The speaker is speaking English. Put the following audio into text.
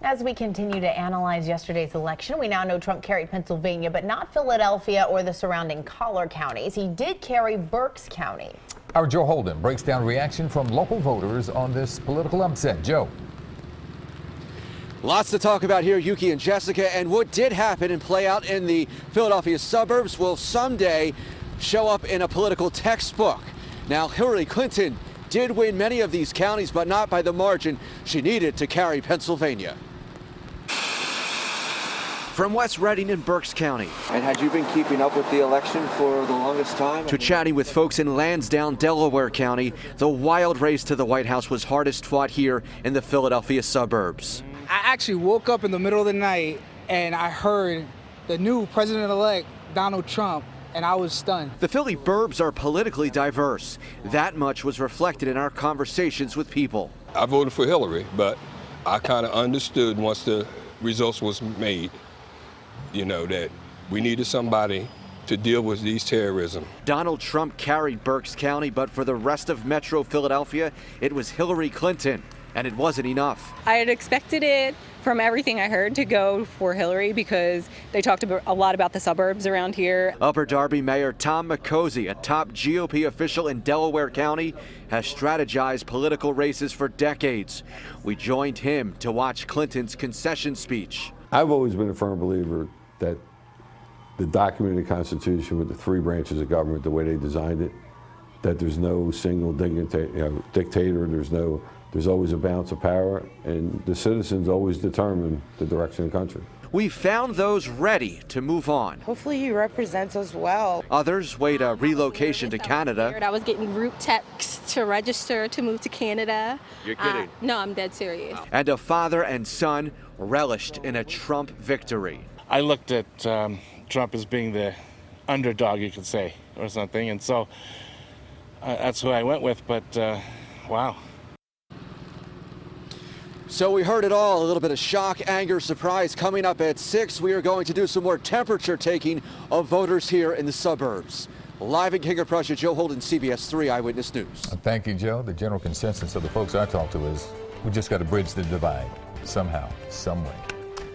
As we continue to analyze yesterday's election, we now know Trump carried Pennsylvania, but not Philadelphia or the surrounding collar counties. He did carry Berks County. Our Joe Holden breaks down reaction from local voters on this political upset. Joe. Lots to talk about here, Yuki and Jessica, and what did happen and play out in the Philadelphia suburbs will someday show up in a political textbook. Now, Hillary Clinton did win many of these counties, but not by the margin she needed to carry Pennsylvania. From West Reading in Berks County. And had you been keeping up with the election for the longest time? To chatting with folks in Lansdowne, Delaware County, the wild race to the White House was hardest fought here in the Philadelphia suburbs. I actually woke up in the middle of the night and I heard the new president-elect Donald Trump, and I was stunned. The Philly burbs are politically diverse. That much was reflected in our conversations with people. I voted for Hillary, but I kind of understood once the results was made, that we needed somebody to deal with these terrorism. Donald Trump carried Berks County, but for the rest of Metro Philadelphia, it was Hillary Clinton, and it wasn't enough. I had expected it from everything I heard to go for Hillary because they talked a lot about the suburbs around here. Upper Darby Mayor Tom McCosey, a top GOP official in Delaware County, has strategized political races for decades. We joined him to watch Clinton's concession speech. I've always been a firm believer that the documented Constitution with the three branches of government, the way they designed it, that there's no single dictator, there's always a balance of power, and the citizens always determine the direction of the country. We found those ready to move on. Hopefully he represents us well. Others wait a relocation to Canada. I was getting group texts to register to move to Canada. You're kidding? No, I'm dead serious. And a father and son relished in a Trump victory. I looked at Trump as being the underdog, you could say, or something, and so that's who I went with, but wow. So we heard it all, a little bit of shock, anger, surprise. Coming up at 6, we are going to do some more temperature taking of voters here in the suburbs. Live in King of Prussia, Joe Holden, CBS 3 Eyewitness News. Thank you, Joe. The general consensus of the folks I talked to is we just got to bridge the divide somehow, some way.